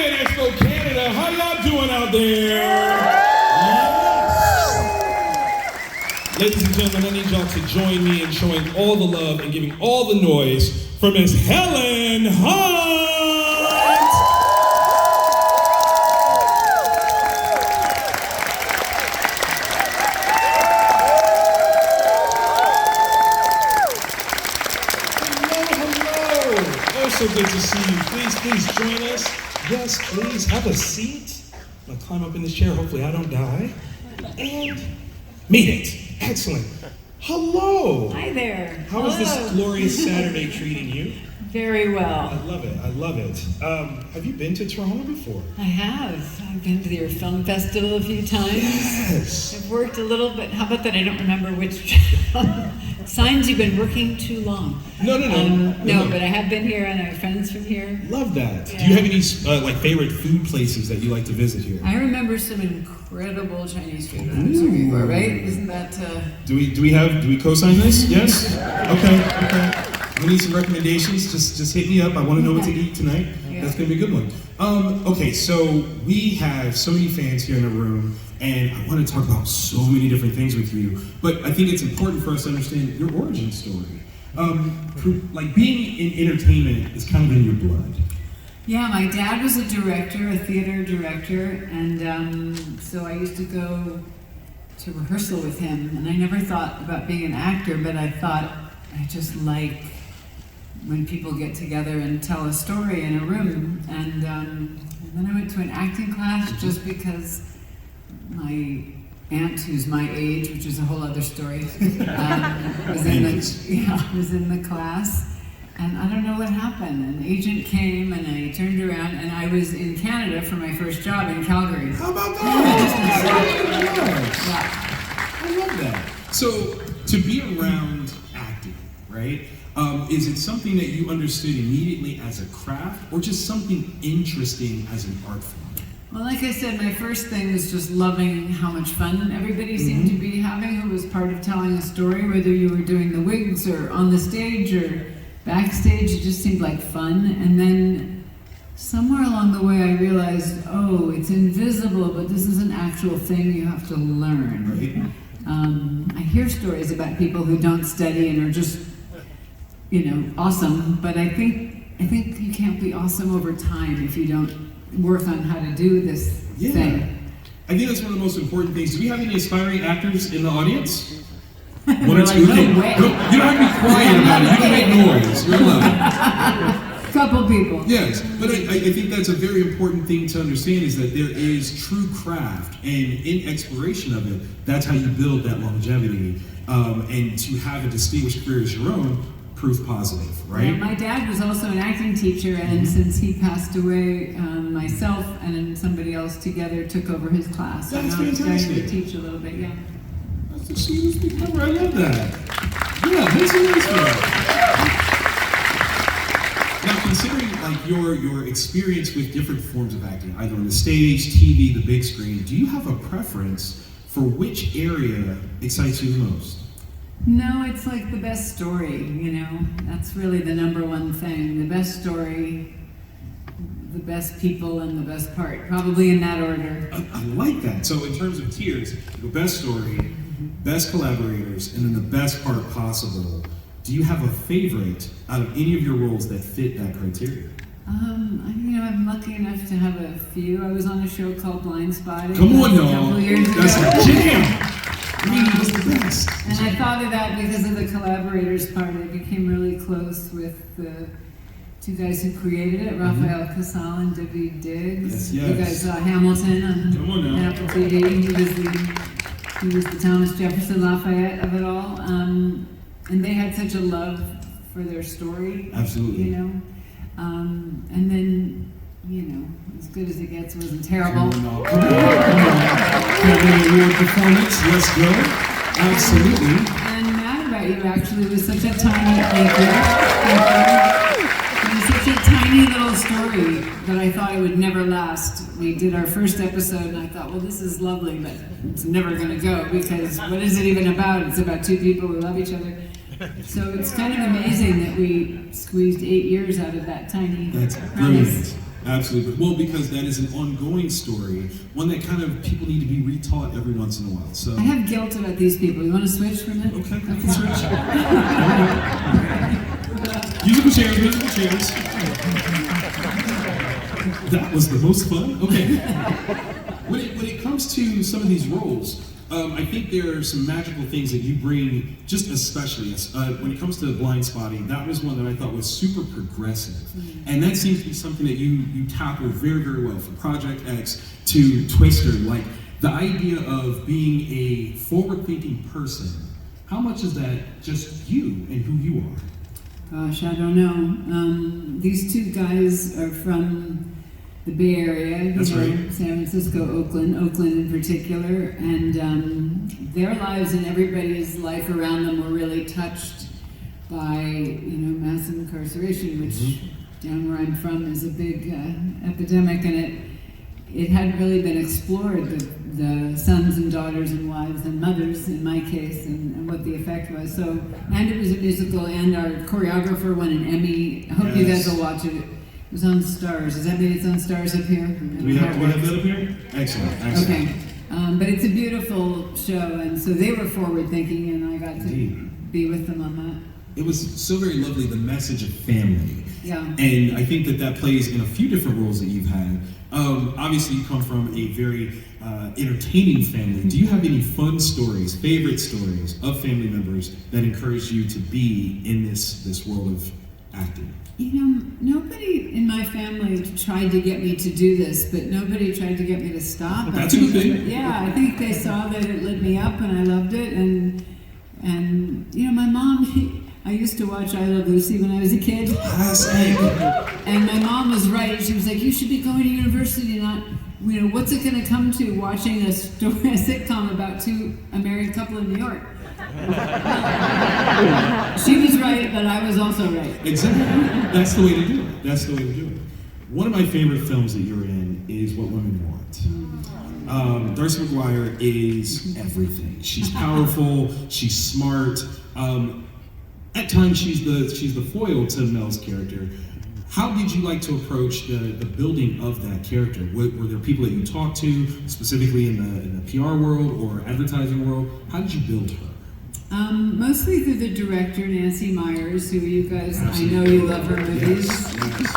at Expo Canada. How y'all doing out there? Yes. Ladies and gentlemen, I need y'all to join me in showing all the love and giving all the noise for Miss Helen Hunt. So good to see you. Please join us. Yes, please have a seat. I'm gonna climb up in this chair. Hopefully I don't die. And meet it. Excellent. Hello. Hi there. How is this glorious Saturday treating you? Very well. I love it. I love it. Have you been to Toronto before? I have. I've been to your film festival a few times. Yes. I've worked a little bit. How about that? I don't remember which signs. You've been working too long. No, But I have been here and I have friends from here. Love that. Yeah. Do you have any like favorite food places that you like to visit here? I remember some incredible Chinese food when I was here before, right? Isn't that? Do we co-sign this? Yes. Okay. We need some recommendations. Just hit me up. I want to know what to eat tonight. Yeah. That's gonna be a good one. Okay, so we have so many fans here in the room, and I want to talk about so many different things with you. But I think it's important for us to understand your origin story. Like being in entertainment is kind of in your blood. Yeah, my dad was a director, a theater director, and so I used to go to rehearsal with him. And I never thought about being an actor, but I thought I just like when people get together and tell a story in a room. And then I went to an acting class just because my aunt, who's my age, which is a whole other story, was in the class. And I don't know what happened. An agent came and I turned around and I was in Canada for my first job in Calgary. How about that? I love that. So to be around acting, right? Is it something that you understood immediately as a craft, or just something interesting as an art form? Well, like I said, my first thing was just loving how much fun everybody seemed to be having who was part of telling a story, whether you were doing the wigs or on the stage or backstage. It just seemed like fun. And then somewhere along the way I realized, oh, it's invisible, but this is an actual thing you have to learn. Right. I hear stories about people who don't study and are just, awesome, but I think you can't be awesome over time if you don't work on how to do this thing. I think that's one of the most important things. Do we have any aspiring actors in the audience? One or Like, two? no way. You don't have to be quiet about it. You can make noise. You're allowed. Couple people. Yes, but I think that's a very important thing to understand, is that there is true craft, and in exploration of it, that's how you build that longevity. And to have a distinguished career as your own, proof positive, right? Yeah, my dad was also an acting teacher, and since he passed away, myself and somebody else together took over his class. That's so now I'm starting fantastic. to teach a little bit, yeah. That's the sweetest thing ever. I love that. Yeah, that's a nice one. Now, considering like your experience with different forms of acting, either on the stage, TV, the big screen, do you have a preference for which area excites you the most? No, it's like the best story, That's really the number one thing. The best story, the best people, and the best part. Probably in that order. I like that. So in terms of tiers, the best story, best collaborators, and then the best part possible. Do you have a favorite out of any of your roles that fit that criteria? I'm lucky enough to have a few. I was on a show called Blind Spotting. Come on, a y'all. couple years ago. That's a jam. That's the best. And I thought of that because of the collaborators part. I became really close with the two guys who created it, Raphael Casal and David Diggs. Yes. You guys saw Hamilton Come on now. on Apple TV. He was the Thomas Jefferson Lafayette of it all. And they had such a love for their story. Absolutely. And then, as good as it gets, it wasn't terrible. Come on. Award performance. Let's go. Absolutely. And Mad About You actually was such a tiny It was such a tiny little story that I thought it would never last. We did our first episode and I thought, well, this is lovely, but it's never going to go because what is it even about? It's about two people who love each other. So it's kind of amazing that we squeezed 8 years out of that tiny That's premise. brilliant. Absolutely. Well, because that is an ongoing story, one that kind of people need to be retaught every once in a while. So I have guilt about these people. You want to switch for a minute? okay, switch. Musical chairs, musical chairs. That was the most fun. Okay. When it comes to some of these roles, I think there are some magical things that you bring, just especially when it comes to blind spotting. That was one that I thought was super progressive. And that seems to be something that you tackle very, very well, from Project X to Twister. Like, the idea of being a forward-thinking person, how much is that just you and who you are? Gosh, I don't know. These two guys are from the Bay Area, That's right. San Francisco, Oakland in particular, and their lives and everybody's life around them were really touched by, massive incarceration, which down where I'm from is a big epidemic, and it hadn't really been explored, the sons and daughters and wives and mothers in my case, and what the effect was. So, and it was a musical, and our choreographer won an Emmy. I hope you guys will watch it. It was on Stars. Does that mean it's on Stars up here? Do we have that up here? Excellent. Okay. But it's a beautiful show, and so they were forward thinking, and I got to be with them on that. It was so very lovely, the message of family. Yeah. And I think that plays in a few different roles that you've had. Obviously, you come from a very entertaining family. Do you have any fun stories, favorite stories of family members that encouraged you to be in this world of acting? Nobody in my family tried to get me to do this, but nobody tried to get me to stop. That's a good thing. Yeah, I think they saw that it lit me up, and I loved it. And my mom, I used to watch I Love Lucy when I was a kid. And my mom was right. She was like, you should be going to university, not, what's it going to come to watching a sitcom about a married couple in New York? She was right, but I was also right. Exactly. That's the way to do it. That's the way to do it. One of my favorite films that you're in is What Women Want. Darcy McGuire is everything. She's powerful. She's smart. At times, she's the foil to Mel's character. How did you like to approach the building of that character? Were there people that you talked to, specifically in the PR world or advertising world? How did you build her? Mostly through the director, Nancy Myers, who you guys, Absolutely. I know you love her movies. Yes.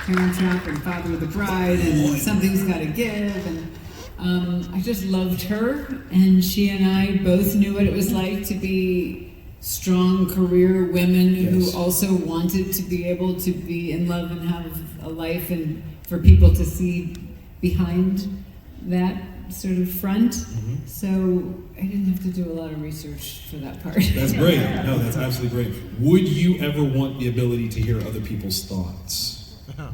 Parent Trap and Father of the Bride and Something's Gotta Give. And I just loved her. And she and I both knew what it was like to be strong career women Yes. who also wanted to be able to be in love and have a life, and for people to see behind that sort of front. So I didn't have to do a lot of research for that part. That's great. No, that's absolutely great. Would you ever want the ability to hear other people's thoughts? No.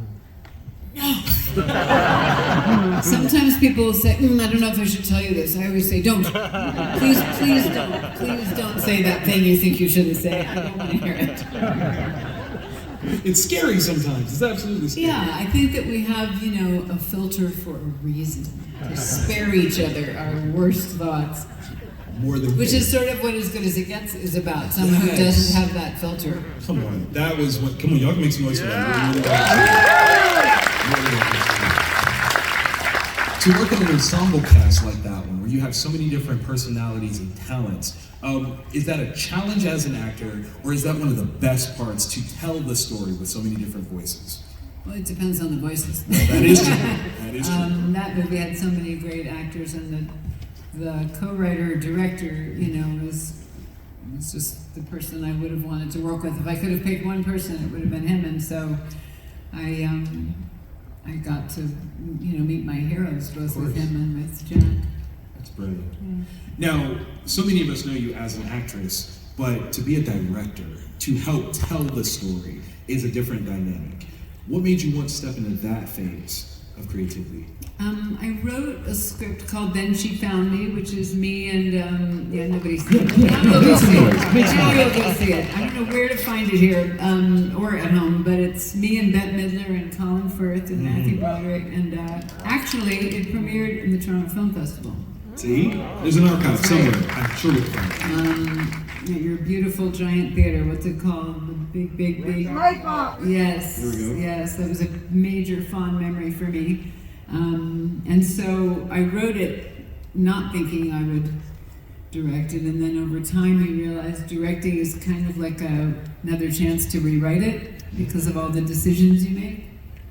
Sometimes people will say, I don't know if I should tell you this. I always say, don't. Please don't. Please don't say that thing you think you shouldn't say. I don't want to hear it. It's scary sometimes. It's absolutely scary. Yeah, I think that we have, a filter for a reason. To spare each other our worst thoughts. More than Which is sort of what As Good as It Gets is about. Someone who doesn't have that filter. Come on. That was what. Come on, y'all can make some noise for that. To work in an ensemble cast like that one, where you have so many different personalities and talents, is that a challenge as an actor, or is that one of the best parts to tell the story with so many different voices? Well, it depends on the voices. Well, that is true. That is true. That movie had so many great actors, and the co-writer, director, was just the person I would have wanted to work with. If I could have picked one person, it would have been him. And so I got to, meet my heroes, both with him and with Jack. That's brilliant. Yeah. Now, so many of us know you as an actress, but to be a director, to help tell the story, is a different dynamic. What made you want to step into that phase of creativity? I wrote a script called Then She Found Me, which is me and, nobody's seen it. Now you'll go see it. Now you'll go see it. I don't know where to find it here, or at home, but it's me and Bette Midler and Colin Firth and Matthew Broderick, and actually it premiered in the Toronto Film Festival. See? There's an archive somewhere. I'm sure we'll find it. at your beautiful giant theater. What's it called? The big. Yes. There we go. Yes, that was a major fond memory for me. And so I wrote it not thinking I would direct it, and then over time you realize directing is kind of like another chance to rewrite it because of all the decisions you make.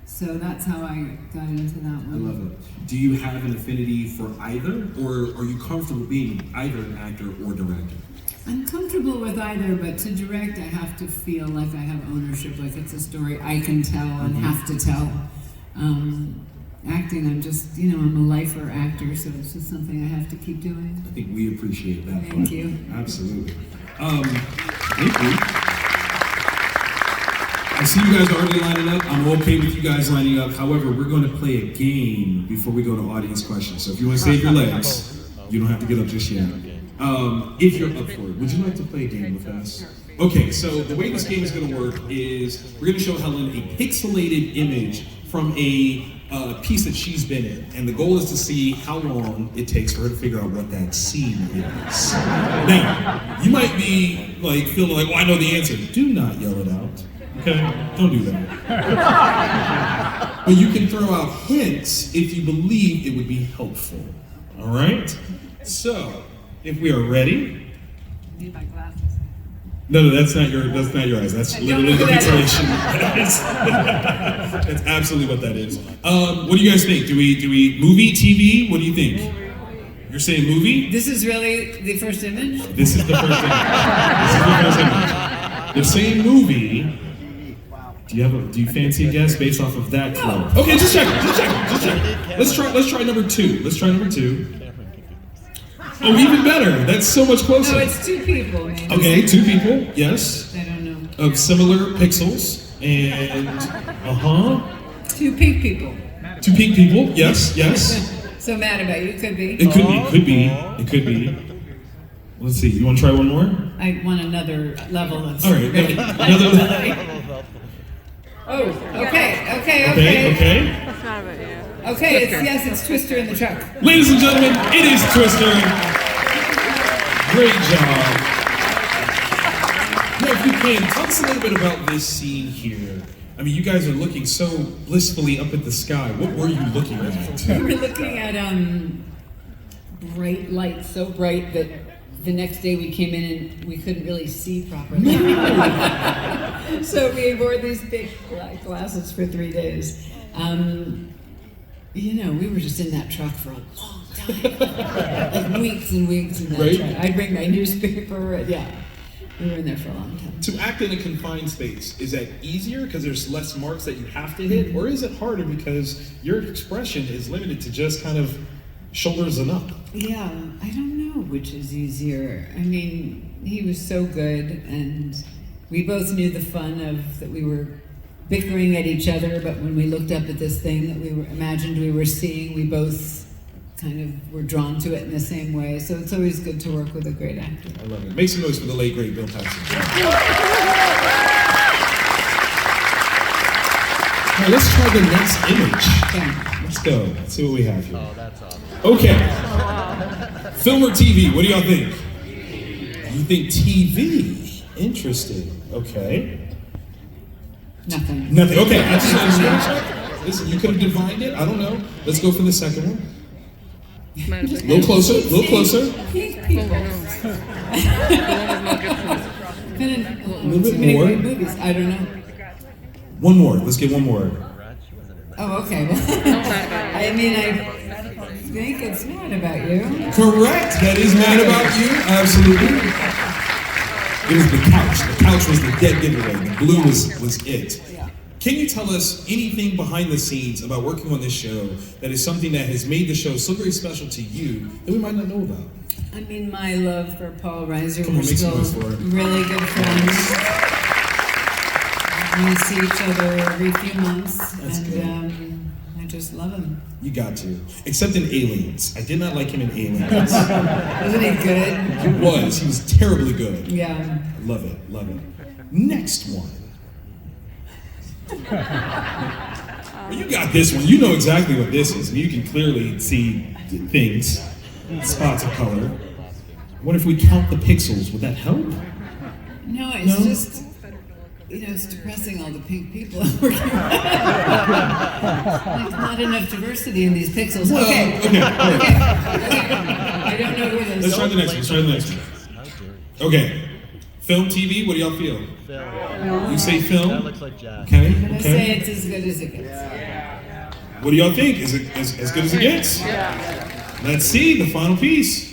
So that's how I got into that one. I love it. Do you have an affinity for either, or are you comfortable being either an actor or director? I'm comfortable with either, but to direct I have to feel like I have ownership, like it's a story I can tell and have to tell. Acting, I'm just, I'm a lifer actor, so it's just something I have to keep doing. I think we appreciate that. Thank you. Absolutely. Thank you. I see you guys are already lining up. I'm okay with you guys lining up. However, we're going to play a game before we go to audience questions. So if you want to save your legs, you don't have to get up just yet. If you're up for it, would you like to play a game with us? Okay, so the way this game is going to work is we're going to show Helen a pixelated image from a piece that she's been in, and the goal is to see how long it takes for her to figure out what that scene is. Now, you might be feeling like, well, I know the answer. Do not yell it out. Okay? Don't do that. But you can throw out hints if you believe it would be helpful. All right? So, if we are ready. I need my glasses. No, that's not your eyes. That's literally the pixelation. That's absolutely what that is. What do you guys think? Do we movie, TV? What do you think? You're saying movie? This is really the first image? This is the first image. This is the first image. They're saying movie. Do you fancy a guess based off of that clue? Okay, just check. Let's try number two. Oh, even better. That's so much closer. No, it's two people. Maybe. Okay, two people. Yes. I don't know. Of similar pixels and Two pink people. Two pink people. Yes. So mad about you. Could be. It could be. Let's see. You want to try one more? I want another level of. All right. Another level. Oh. Okay. That's not about you. Okay. It's Twister in the truck. Ladies and gentlemen, it is Twister. Great job. Now, if you can, tell us a little bit about this scene here. I mean, you guys are looking so blissfully up at the sky. What were you looking at? We were looking at bright lights, so bright that the next day we came in and we couldn't really see properly. So we wore these big black glasses for 3 days. We were just in that truck for a long time. Like weeks and weeks in that truck. I'd bring my newspaper, we were in there for a long time. To act in a confined space, is that easier because there's less marks that you have to hit? Or is it harder because your expression is limited to just kind of shoulders and up? Yeah, I don't know which is easier. I mean, he was so good, and we both knew the fun of that we were bickering at each other, but when we looked up at this thing that we imagined we were seeing, we both kind of were drawn to it in the same way. So it's always good to work with a great actor. I love it. Make some noise for the late, great Bill Paxton. Now let's try the next image. Okay. Let's go. Let's see what we have here. Oh, that's awesome. Okay. Film or TV? What do y'all think? You think TV? Interesting. Okay. Nothing. Okay. Listen, you could have divined it. I don't know. Let's go for the second one. A little closer. Pink people. A little bit more. Great movies. I don't know. One more. Let's get one more. Oh, okay. I think it's Mad About You. Correct. That is Mad About You. Absolutely. It was the couch. The couch was the dead giveaway. The blue was it. Yeah. Can you tell us anything behind the scenes about working on this show that is something that has made the show so very special to you that we might not know about? I mean, my love for Paul Reiser. Come on, We're make some still noise for it. really good friends. We see each other every few months, That's and good. I just love him. You got to. Except in Aliens. I did not like him in Aliens. Wasn't he good? He was. He was terribly good. Yeah. Love it. Next one. Well, you got this one. You know exactly what this is. You can clearly see things, spots of color. What if we count the pixels? Would that help? No, it's No? just, it's depressing all the pink people working. Like, not enough diversity in these pixels. Well, Okay. okay. I don't know who it is. Let's try the next one. Let's try the next one. Okay. Film, TV, what do y'all feel? Film. You say film? That looks like Jack. Okay, I'm gonna say okay. it's as good as it gets. What do y'all think? Is it as good as it gets? Let's see the final piece.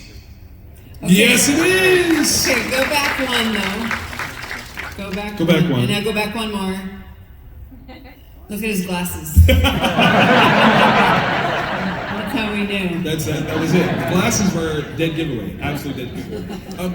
Okay. Yes, it is! Okay, go back one though. Go back Go back one. And now go back one more. Look at his glasses. That's how we knew. That was it. The glasses were dead giveaway. Absolute dead giveaway.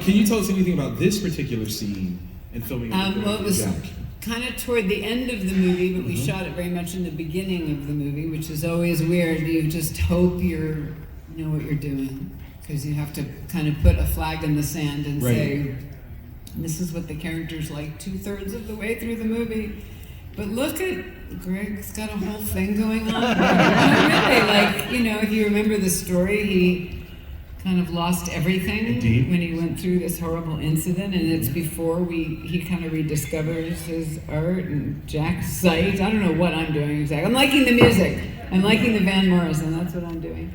Can you tell us anything about this particular scene and filming it? Well, it was Jack? kind of toward the end of the movie, but we shot it very much in the beginning of the movie, which is always weird. You just hope you know what you're doing, because you have to kind of put a flag in the sand and say, this is what the character's like 2/3 of the way through the movie. But look at, Greg's got a whole thing going on. Really, if you remember the story, he kind of lost everything Indeed. when he went through this horrible incident, and it's before he kind of rediscovers his art and Jack's sight. I don't know what I'm doing exactly. I'm liking the music. I'm liking the Van Morrison. That's what I'm doing.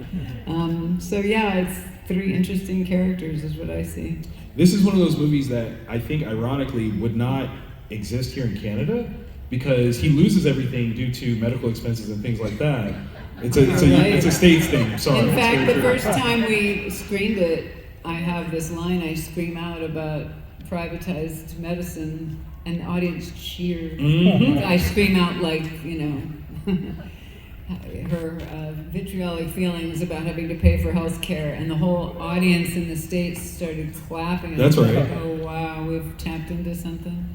It's 3 interesting characters is what I see. This is one of those movies that I think, ironically, would not exist here in Canada because he loses everything due to medical expenses and things like that. It's a States thing. Sorry. In fact, the first time we screened it, I have this line I scream out about privatized medicine, and the audience cheered. Mm-hmm. I scream out her vitriolic feelings about having to pay for health care, and the whole audience in the States started clapping. And That's I was right. like, oh wow, we've tapped into something.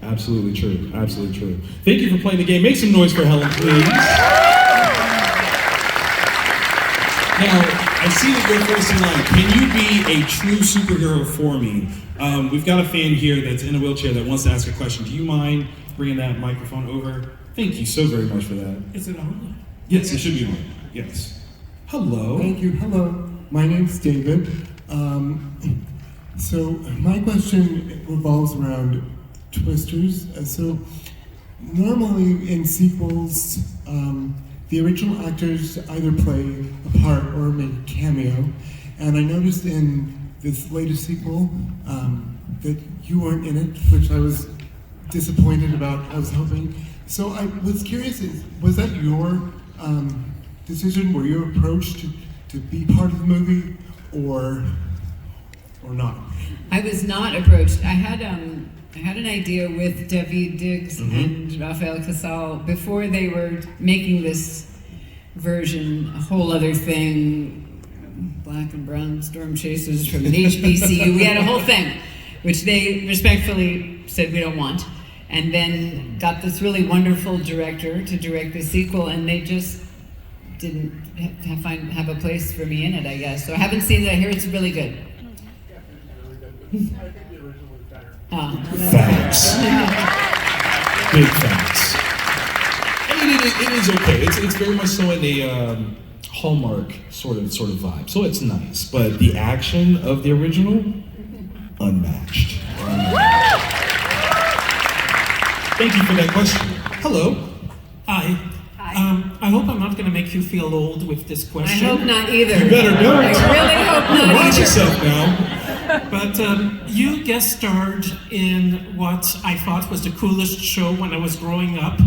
Absolutely true. Absolutely true. Thank you for playing the game. Make some noise for Helen, please. Now, I see that you're first in line. Can you be a true superhero for me? We've got a fan here that's in a wheelchair that wants to ask a question. Do you mind bringing that microphone over? Thank you so very much for that. Is it on? Yes, it should be on. Yes. Hello. Thank you. Hello. My name's David. So my question revolves around twisters. So normally in sequels, the original actors either play a part or make a cameo. And I noticed in this latest sequel that you weren't in it, which I was disappointed about. I was hoping. So I was curious, was that your decision? Were you approached to be part of the movie, or not? I was not approached. I had an idea with David Diggs and Rafael Casal before they were making this version, a whole other thing, black and brown storm chasers from an HBCU. We had a whole thing, which they respectfully said we don't want. And then got this really wonderful director to direct the sequel, and they just didn't have a place for me in it, I guess. So I haven't seen it. I hear it's really good. Facts. Big facts. I mean, it is okay. It's very much so in a Hallmark sort of vibe. So it's nice, but the action of the original, unmatched. Thank you for that question. Hello. Hi. I hope I'm not going to make you feel old with this I question. hope not either. You better don't. I really hope not Watch either. yourself now. But you guest starred in what I thought was the coolest show when I was growing up.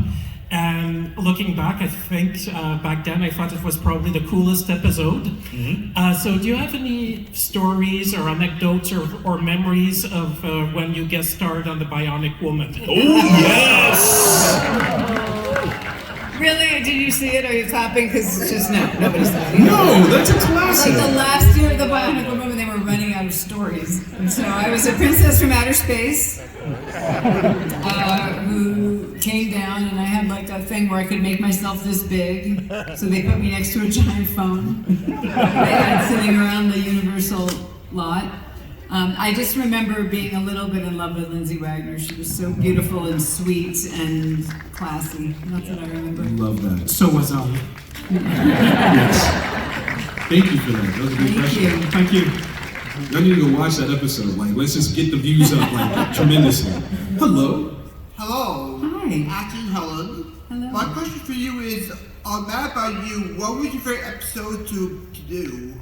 And looking back, I think back then I thought it was probably the coolest episode. So do you have any stories or anecdotes or memories of when you guest starred on The Bionic Woman? Oh, yes! Really? Did you see it? Are you clapping? Because it's just nobody saw it. No, that's a Like classic. the last year of the Bionic Woman, they were running out of stories. And so I was a princess from outer space who came down, and I had like a thing where I could make myself this big. So they put me next to a giant phone they had sitting around the Universal lot. I just remember being a little bit in love with Lindsay Wagner. She was so beautiful and sweet and classy. That's what I remember. Love that. So was I. Yes. Thank you for that. That was a good Thank question. you. Thank you. Y'all need to go watch that episode. Like, let's just get the views up like tremendously. Hello. Hello. Hi. Acting Helen. Hello. My question for you is, on Mad About You, what was your favorite episode to do?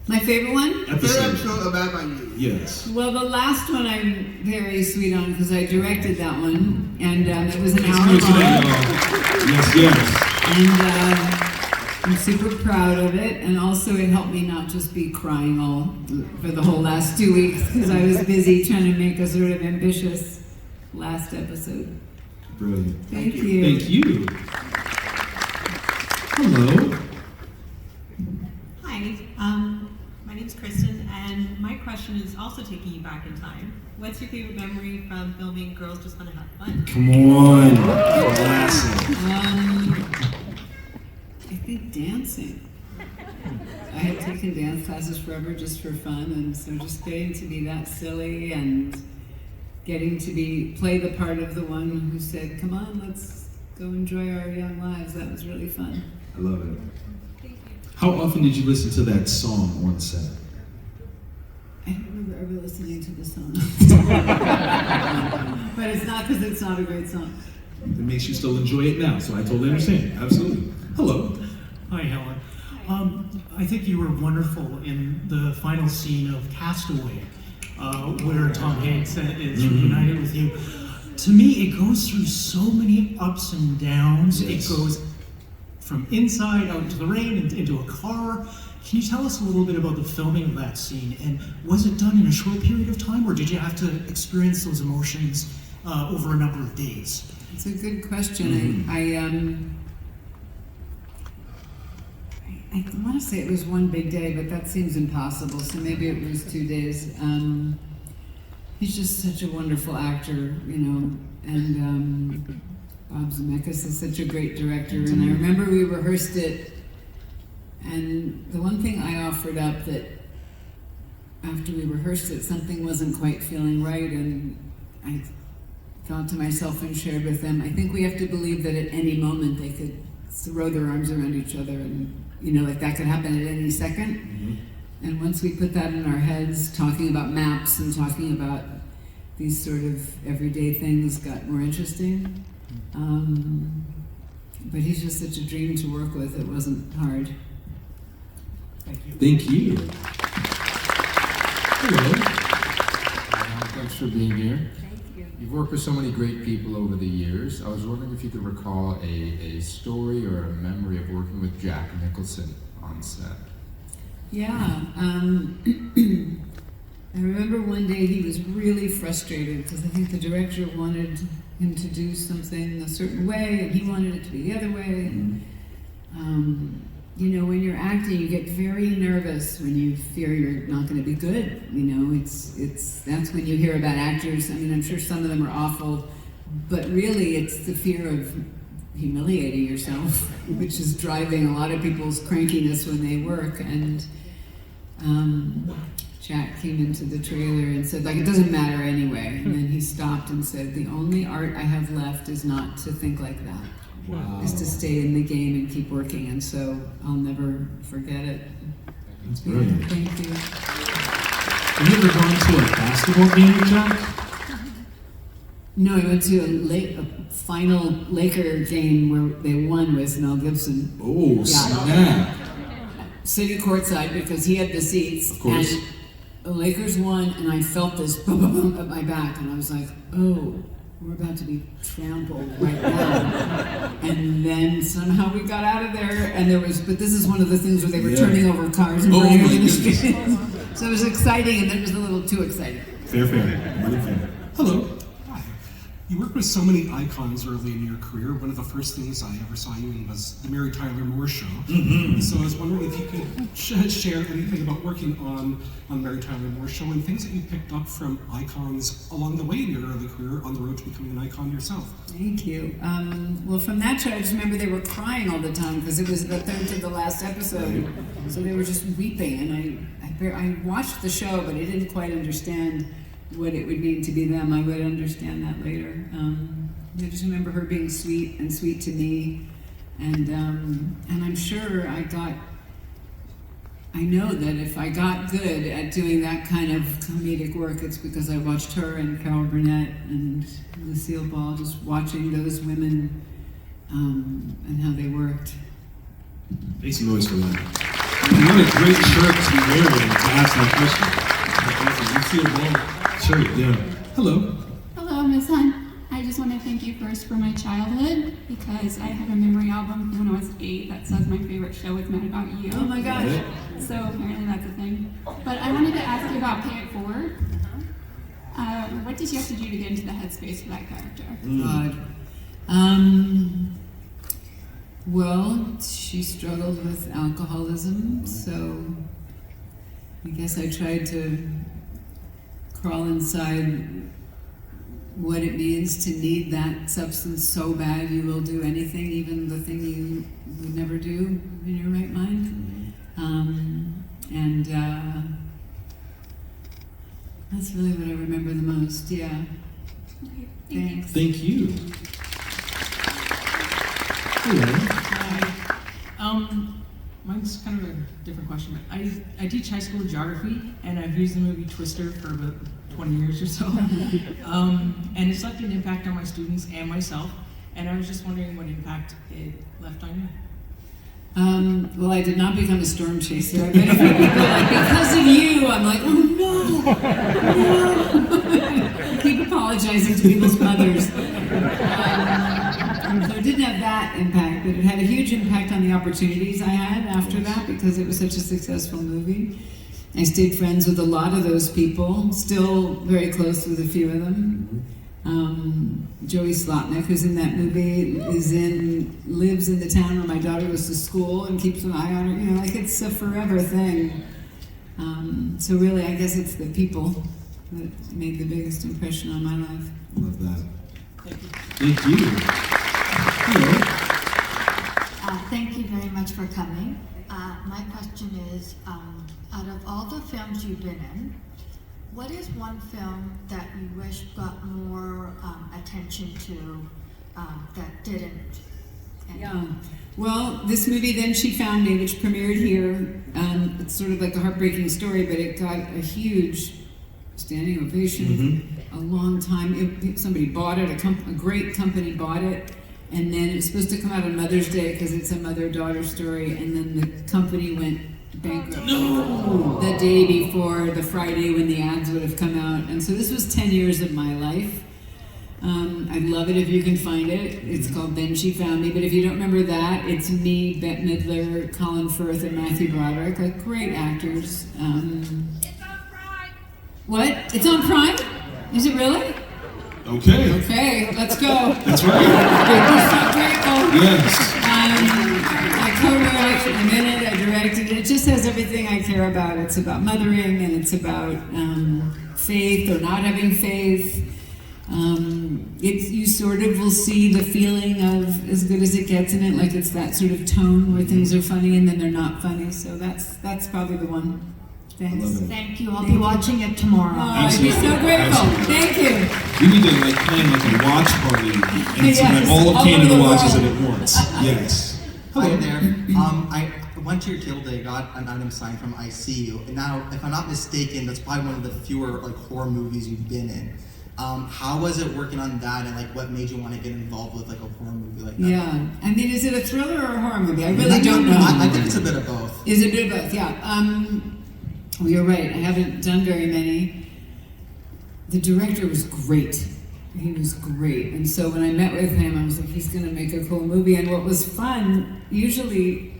My favorite one? Favorite episode of Mad About You? Yes. Well, the last one I'm very sweet on because I directed that one, and it was an Let's hour do it today, long. y'all. Yes, yes. And I'm super proud of it, and also it helped me not just be crying all for the whole last 2 weeks because I was busy trying to make a sort of ambitious last episode. Brilliant. Thank you. Thank you. Hello. Hi, my name's Kristen, and my question is also taking you back in time. What's your favorite memory from filming Girls Just Want to Have Fun? Come on. Classic. I think dancing. I had taken dance classes forever just for fun, and so just getting to be that silly and getting to play the part of the one who said, "Come on, let's go enjoy our young lives." That was really fun. I love it. How often did you listen to that song on set? I don't remember ever listening to the song, but it's not because it's not a great song. It makes you still enjoy it now, so I totally understand. Absolutely. Hello. Hi, Helen. I think you were wonderful in the final scene of Castaway, where Tom Hanks is reunited with you. To me, it goes through so many ups and downs. Yes. It goes from inside out into the rain and into a car. Can you tell us a little bit about the filming of that scene? And was it done in a short period of time, or did you have to experience those emotions over a number of days? It's a good question. I want to say it was one big day, but that seems impossible. So maybe it was 2 days. He's just such a wonderful actor, and Bob Zemeckis is such a great director. And I remember we rehearsed it, and the one thing I offered up that after we rehearsed it, something wasn't quite feeling right, and I thought to myself and shared with them, I think we have to believe that at any moment they could throw their arms around each other, and like that could happen at any second. And once we put that in our heads, talking about maps and talking about these sort of everyday things got more interesting. But he's just such a dream to work with. It wasn't hard. Thank you. Thank you. Hello. Thanks for being here. Thank you. You've worked with so many great people over the years. I was wondering if you could recall a story or a memory of working with Jack Nicholson on set. Yeah. I remember one day he was really frustrated because I think the director wanted him to do something a certain way and he wanted it to be the other way. And, when you're acting, you get very nervous when you fear you're not going to be good. That's when you hear about actors. I mean, I'm sure some of them are awful, but really it's the fear of humiliating yourself, which is driving a lot of people's crankiness when they work. And Jack came into the trailer and said, it doesn't matter anyway. And then he stopped and said, the only art I have left is not to think like that. Wow. Is to stay in the game and keep working. And so I'll never forget it. That's brilliant. Thank you. Have you ever gone to a basketball game with Jack? No, I went to a final Laker game where they won with Mel Gibson. Oh, snap. Sitting courtside because he had the seats. Of course. And the Lakers won, and I felt this boom, boom, boom up my back, and I was like, oh, we're about to be trampled right now. And then somehow we got out of there, and but this is one of the things where they were turning over cars and burning my in the goodness. streets. So it was exciting, and then it was a little too exciting. Fair. More than fair. Hello. Hi. You worked with so many icons early in your career. One of the first things I ever saw you in was the Mary Tyler Moore Show. So I was wondering if you could share anything about working on Mary Tyler Moore Show and things that you picked up from icons along the way in your early career on the road to becoming an icon yourself. Thank you. Well, from that show, I just remember they were crying all the time because it was the third to the last episode. So they were just weeping, and I watched the show, but I didn't quite understand what it would mean to be them. I would understand that later. I just remember her being sweet and sweet to me, and I'm sure I I know that if I got good at doing that kind of comedic work, it's because I watched her and Carol Burnett and Lucille Ball, just watching those women and how they worked. Make some noise for that. What a great shirt to be wearing to ask that question. Lucille Ball shirt, yeah. Hello. Hello, Miss Hunt. I just want to thank you first for my childhood because I have a memory album from when I was 8 that says my favorite show was Mad About You. Oh my gosh. So apparently that's a thing. But I wanted to ask you about Pay It Forward. What did you have to do to get into the headspace for that character? God. Well, she struggled with alcoholism, so I guess I tried to crawl inside what it means to need that substance so bad you will do anything, even the thing you would never do in your right mind. That's really what I remember the most, yeah. Okay, Thanks. Thank you. Hello. Mine's kind of a different question. I teach high school geography, and I've used the movie Twister for about 20 years or so. And it's left an impact on my students and myself, and I was just wondering what impact it left on you. Well, I did not become a storm chaser. I bet a few people are like, because of you, I'm like, oh no. I keep apologizing to people's mothers. So it didn't have that impact, but it had a huge impact on the opportunities I had after that because it was such a successful movie. I stayed friends with a lot of those people, still very close with a few of them. Joey Slotnick, who's in that movie, lives in the town where my daughter goes to school and keeps an eye on her. You know, like it's a forever thing. So really, I guess it's the people that made the biggest impression on my life. Love that. Thank you. Hello. Thank you very much for coming. My question is, out of all the films you've been in, what is one film that you wish got more attention to that didn't? Yeah. Well, this movie, Then She Found Me, which premiered here, it's sort of like a heartbreaking story, but it got a huge standing ovation. A long time. Somebody bought it, a great company bought it, and then it was supposed to come out on Mother's Day because it's a mother-daughter story, and then the company went bankrupt the day before the Friday when the ads would have come out. And so this was 10 years of my life. I'd love it if you can find it. It's called Then She Found Me, but if you don't remember that, it's me, Bette Midler, Colin Firth, and Matthew Broderick, like great actors. It's on Prime. What? It's on Prime? Is it really? Okay. Okay, let's go. That's right. We're so grateful. Yes. I co-wrote, I'm in it, I directed it. It just has everything I care about. It's about mothering, and it's about faith or not having faith. You sort of will see the feeling of as good as it gets in it, like it's that sort of tone where things are funny and then they're not funny. So that's probably the one. Thanks. Thank you. I'll be watching it tomorrow. Oh, I'd be so grateful. Thank you. We need to plan like a watch party and Yes, so that all of all Canada over the watches world. it at once. Yes. Hi there. I went to your table today, got an item signed from ICU, and now, if I'm not mistaken, that's probably one of the fewer like horror movies you've been in. How was it working on that, and like what made you want to get involved with like a horror movie like that? Yeah, I mean, is it a thriller or a horror movie? I really don't know. I think it's a bit of both. Is it a bit of both? Yeah. Well, you're right. I haven't done very many. The director was great. He was great. And so when I met with him, I was like, he's going to make a cool movie. And what was fun, usually,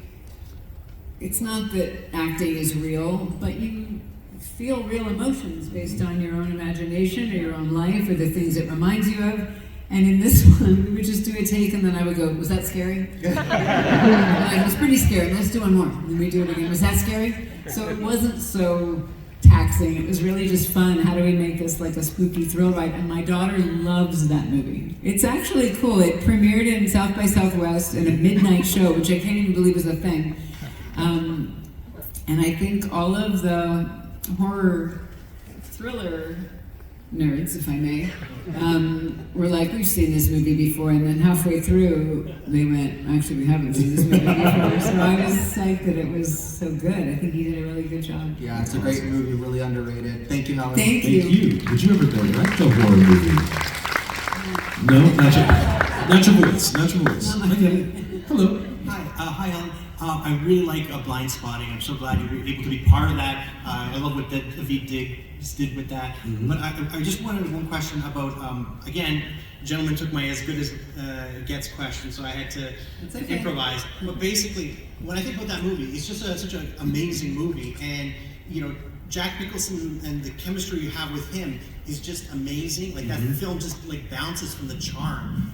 it's not that acting is real, but you feel real emotions based on your own imagination or your own life or the things it reminds you of. And in this one, we would just do a take and then I would go, was that scary? Like, it was pretty scary. Let's do one more. And then we do it again. Was that scary? So it wasn't so taxing. It was really just fun. How do we make this like a spooky thrill ride? And my daughter loves that movie. It's actually cool. It premiered in South by Southwest in a midnight show, which I can't even believe is a thing. And I think all of the horror thriller nerds, if I may, were like, we've seen this movie before, and then halfway through, they went, actually, we haven't seen this movie before, so I was psyched that it was so good. I think he did a really good job. Yeah, it's a great movie, really underrated. Thank you, Helen. Thank you. Did you ever direct a horror movie? No, not your voice. Okay. Hello. Hi, Helen. I really like Blind Spotting. I'm so glad you were able to be part of that. I love what David did with that. Mm-hmm. But I just wanted one question about, again, the gentleman took my as good as it gets question, so I had to improvise. But basically, when I think about that movie, it's just such an amazing movie. And, you know, Jack Nicholson and the chemistry you have with him is just amazing. Like that film just like bounces from the charm.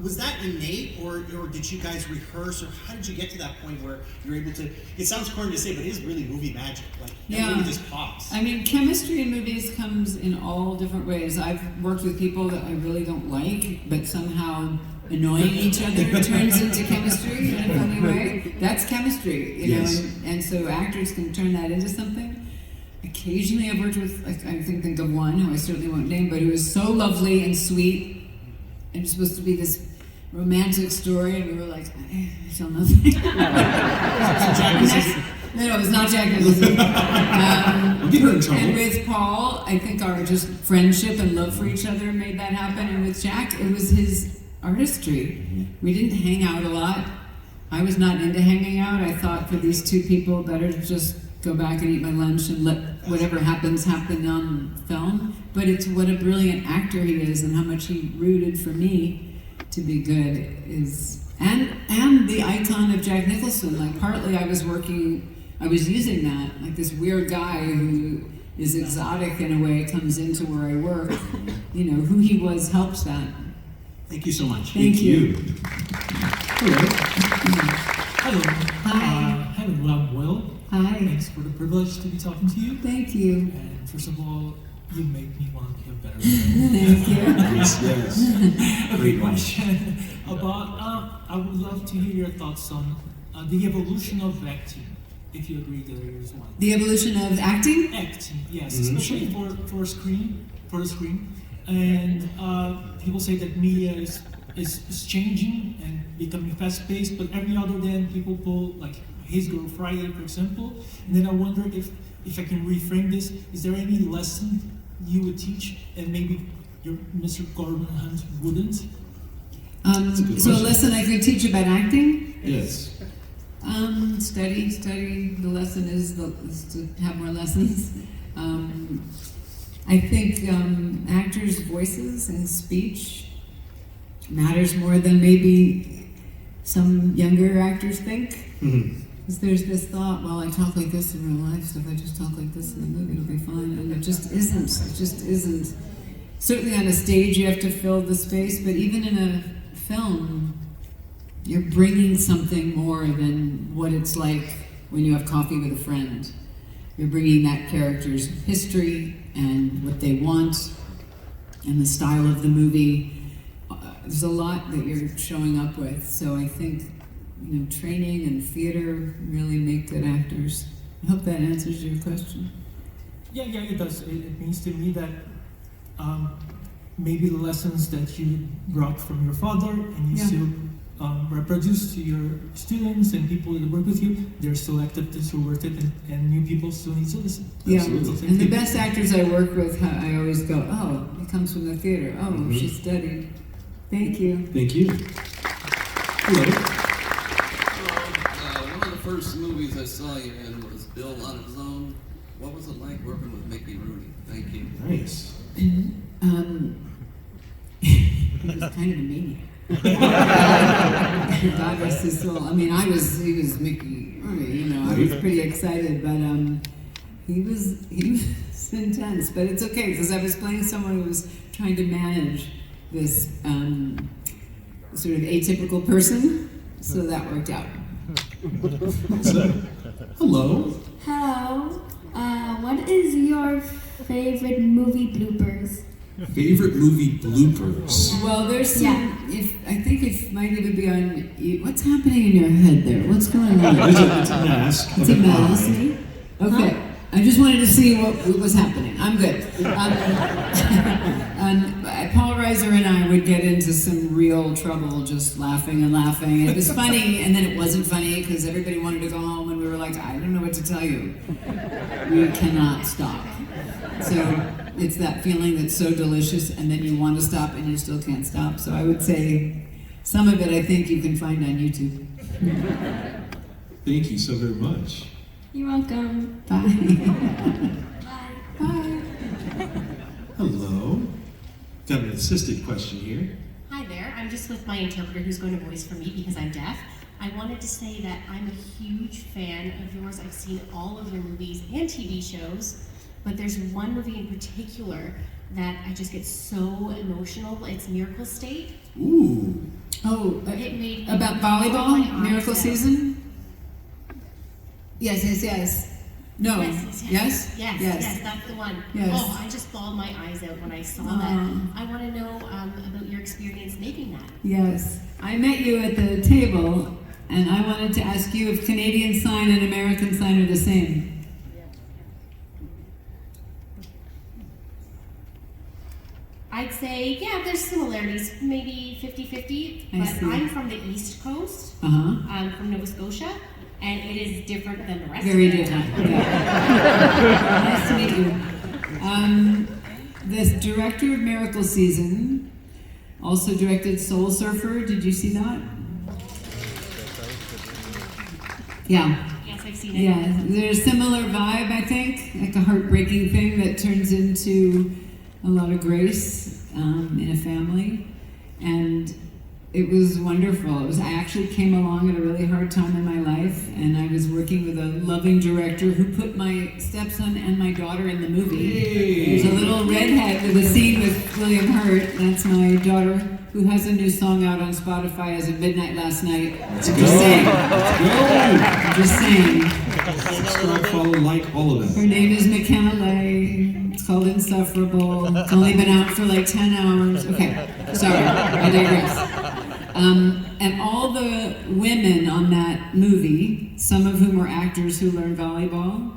Was that innate, or did you guys rehearse, or how did you get to that point where you're able to? It sounds corny to say, but it is really movie magic. Like that movie just pops. I mean, chemistry in movies comes in all different ways. I've worked with people that I really don't like, but somehow annoying each other turns into chemistry in a funny way. That's chemistry, you know. And so actors can turn that into something. Occasionally, I've worked with, I can think of one who I certainly won't name, but who was so lovely and sweet. It was supposed to be this romantic story, and we were like, I feel nothing. No, it was not Jack Nicholson. I'll get her in trouble. And with Paul, I think our just friendship and love for each other made that happen. And with Jack, it was his artistry. We didn't hang out a lot. I was not into hanging out. I thought for these two people, better to just go back and eat my lunch and let whatever happens happen on film. But it's what a brilliant actor he is, and how much he rooted for me to be good is, and the icon of Jack Nicholson. Like partly I was using that, like this weird guy who is exotic in a way comes into where I work. You know, who he was helps that. Thank you so much. Thank you. Hello. Hi. Hello, I'm Will. Hi. Thanks for the privilege to be talking to you. Thank you. And first of all, you make me want to be a better Thank you. Yes. Okay, question about, I would love to hear your thoughts on the evolution of acting, if you agree there is one. The evolution of acting? Acting, yes, especially for the screen. And people say that media is changing and becoming fast-paced, but every other day people pull, like His Girl Friday, for example. And then I wonder if I can reframe this, is there any lesson you would teach and maybe your Mr. Gordon Hunt wouldn't? So a lesson I could teach about acting? Yes. Study. The lesson is to have more lessons. I think actors' voices and speech matters more than maybe some younger actors think. Because there's this thought, well, I talk like this in real life, so if I just talk like this in the movie, it'll be fine. And it just isn't. It just isn't. Certainly on a stage, you have to fill the space, but even in a film, you're bringing something more than what it's like when you have coffee with a friend. You're bringing that character's history and what they want and the style of the movie. There's a lot that you're showing up with, so I think training and theater really make good actors. I hope that answers your question. Yeah, it does. It means to me that maybe the lessons that you brought from your father and you still reproduce to your students and people that work with you, they're still active, they're still worth it, and new people still need to listen. Yeah, and the best actors I work with, I always go, oh, it comes from the theater. Oh, she studied. Thank you. Thank you. Hello. One of the first movies I saw you in was Bill on His Own. What was it like working with Mickey Rooney? Thank you. Nice. He was kind of a maniac. God rest his soul. I mean, he was Mickey Rooney, I was pretty excited, but he was intense. But it's okay, because I was playing someone who was trying to manage this sort of atypical person, so that worked out. Hello. Hello. What is your favorite movie bloopers? Favorite movie bloopers? Well, there's some. I think it might even be on. What's happening in your head there? What's going on? It's a mask. It's a mask. Okay. I just wanted to see what was happening. I'm good. Paul Reiser and I would get into some real trouble just laughing and laughing. It was funny, and then it wasn't funny because everybody wanted to go home, and we were like, I don't know what to tell you. We cannot stop. So it's that feeling that's so delicious, and then you want to stop, and you still can't stop. So I would say some of it I think you can find on YouTube. Thank you so very much. You're welcome. Bye. Bye. Hello. Got an assisted question here. Hi there, I'm just with my interpreter who's going to voice for me because I'm deaf. I wanted to say that I'm a huge fan of yours. I've seen all of your movies and TV shows, but there's one movie in particular that I just get so emotional. It's Miracle State. Ooh. Oh, It made me about roll my volleyball? eyes Miracle out. Season? Yes. No. Yes, that's the one. Yes. Oh, I just bawled my eyes out when I saw that. I want to know about your experience making that. Yes. I met you at the table, and I wanted to ask you if Canadian sign and American sign are the same. I'd say, yeah, there's similarities, maybe 50-50, I but see. I'm from the East Coast, Uh-huh. I'm from Nova Scotia, and it is different than the rest Very of it. different. Yeah. Nice to meet you. The director of Miracle Season also directed Soul Surfer. Did you see that? Yeah. Yes, I've seen it. Yeah, there's a similar vibe, I think, like a heartbreaking thing that turns into a lot of grace in a family. And it was wonderful. I actually came along at a really hard time in my life, and I was working with a loving director who put my stepson and my daughter in the movie. There's a little redhead with a scene with William Hurt. That's my daughter, who has a new song out on Spotify as of midnight last night. Let's I'm go. just saying. Let's go. I'm just saying. Subscribe, follow, like, all of that. Her name is McKenna Lay. It's called Insufferable. It's only been out for like 10 hours. Okay, sorry, I digress. And all the women on that movie, some of whom were actors who learned volleyball,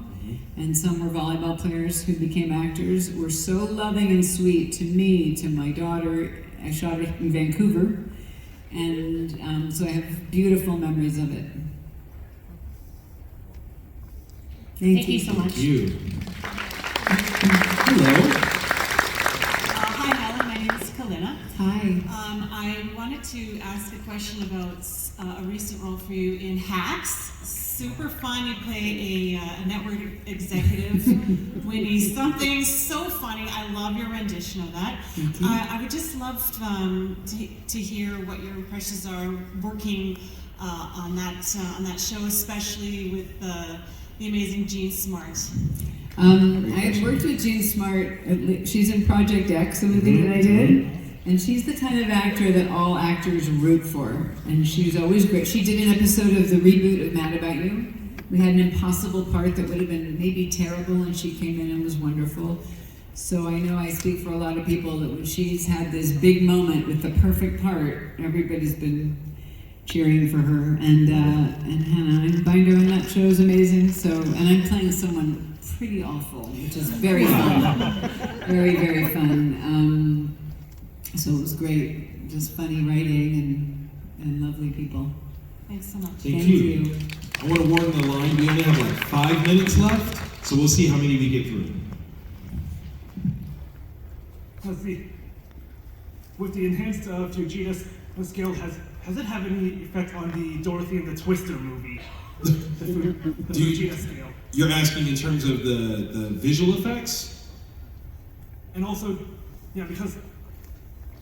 and some were volleyball players who became actors, were so loving and sweet to me, to my daughter. I shot it in Vancouver, and so I have beautiful memories of it. Thank you so much. Thank you. Hello. Hi, Helen. My name is Kalina. Hi. I wanted to ask a question about a recent role for you in Hacks. Super fun. You play a network executive, Winnie. Something so funny. I love your rendition of that. I would just love to hear what your impressions are working on that show, especially with the amazing Jean Smart. I had worked with Jean Smart. She's in Project X, a movie that I did. And she's the kind of actor that all actors root for. And she's always great. She did an episode of the reboot of Mad About You. We had an impossible part that would have been maybe terrible, and she came in and was wonderful. So I know I speak for a lot of people that when she's had this big moment with the perfect part, everybody's been cheering for her. And Hannah Binder on that show is amazing. So, and I'm playing someone pretty awful, which is very fun. Very, very fun. So it was great, just funny writing and lovely people. Thanks so much. Thank you. I want to warn the line, we only have like 5 minutes left, so we'll see how many we get through. With the enhanced Fujita scale, has it have any effect on the Dorothy and the Twister movie? The Fujita scale. You're asking in terms of the visual effects? And also, yeah, because,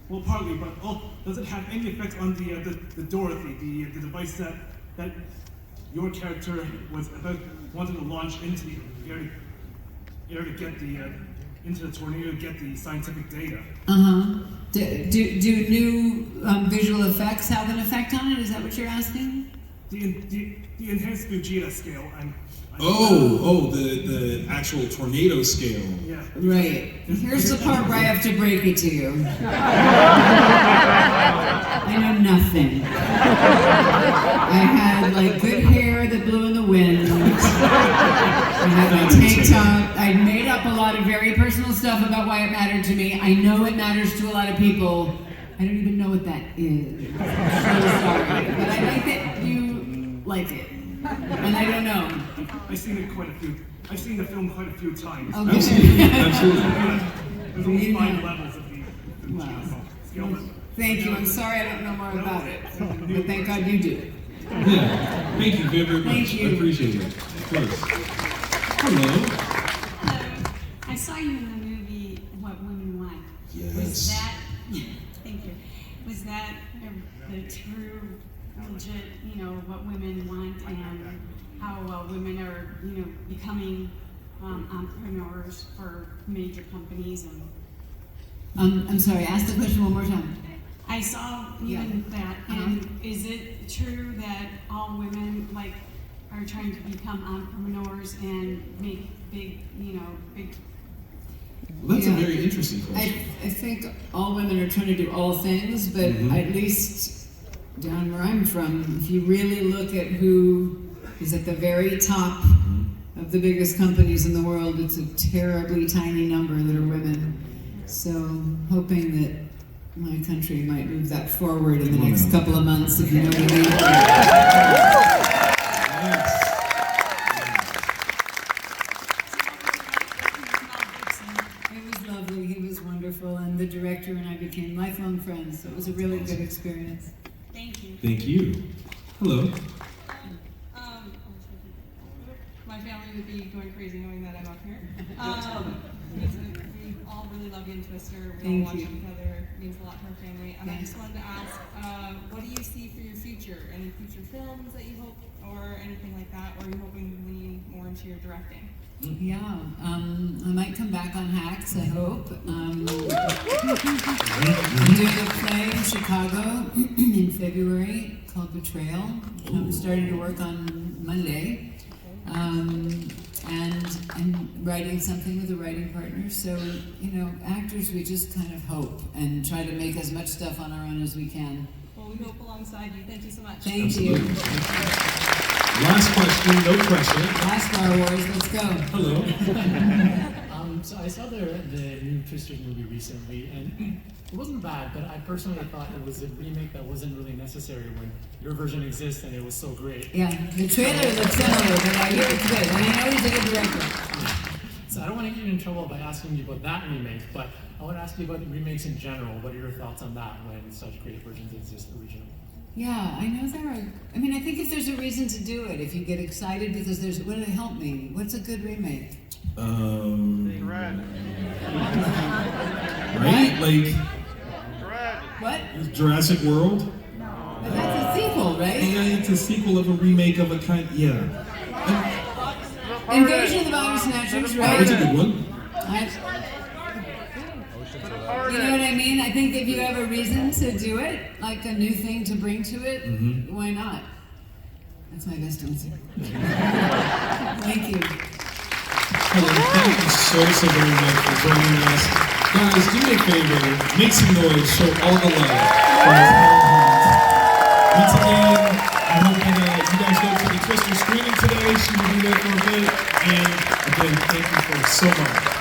well, partly, but does it have any effect on the Dorothy, the device that your character was wanted to launch into the air to get into the tornado to get the scientific data? Do new visual effects have an effect on it? Is that what you're asking? The enhanced Fujita scale. The actual tornado scale. Yeah. Right. Here's the part where I have to break it to you. I know nothing. I had like good hair that blew in the wind. I had my tank top. I made up a lot of very personal stuff about why it mattered to me. I know it matters to a lot of people. I don't even know what that is. I'm so sorry. But I like that you like it. And I don't know. I've seen it quite a few. I've seen the film quite a few times. Okay. Absolutely. There's only 5 levels of the skill. Thank you. I'm sorry I don't know more about it. But thank God you do. Yeah. Thank you very much. Thank you. I appreciate it. Of course. Hello. I saw you in the movie What Women Want. Yes. Was that, thank you, was that the true, legit, what women want and how women are, becoming entrepreneurs for major companies and... I'm sorry, ask the question one more time. I saw even that, and is it true that all women are trying to become entrepreneurs and make big, big? Well, that's a very interesting question. I think all women are trying to do all things, but at least down where I'm from, if you really look at who is at the very top of the biggest companies in the world, it's a terribly tiny number that are women. So hoping that my country might move that forward in the next couple of months, if you know what I mean. It was lovely. He was wonderful, and the director and I became lifelong friends. So it was a really good experience. Thank you. Thank you. Hello. My family would be going crazy knowing that I'm up here. We all really love you in Twister. We all watch it together. It means a lot to our family. And I just wanted to ask, what do you see for your future? Any future films that you hope, or anything like that? Or are you hoping to lean more into your directing? Yeah, I might come back on Hacks, I hope. I'm doing a play in Chicago in February called Betrayal. I'm starting to work on Monday. And I'm writing something with a writing partner. So, actors, we just kind of hope and try to make as much stuff on our own as we can. Well, we hope alongside you. Thank you so much. Thank you. Last question, no pressure. Last Star Wars, let's go. Hello. So I saw the new Twisters movie recently, and it wasn't bad, but I personally thought it was a remake that wasn't really necessary when your version exists and it was so great. Yeah, the trailer looks similar, but I hear it's good, and I know he's a good director. So I don't want to get you in trouble by asking you about that remake, but I want to ask you about remakes in general. What are your thoughts on that when such great versions exist originally? Yeah, I know there are. I mean, I think if there's a reason to do it, if you get excited because there's, what did it help me? What's a good remake? Right? Like what? Jurassic World? But that's a sequel, right? Yeah, it's a sequel of a remake of a kind. Yeah. Invasion of the Body Snatchers, right? That was a good one. You know what I mean? I think if you have a reason to do it, like a new thing to bring to it, why not? That's my best answer. Thank you. Helen, thank you so very much for joining us. Guys, do me a favor, make some noise, show all the love. Once again, I hope that you guys go to the Twister screening today. She will be there for a bit. And again, thank you for so much.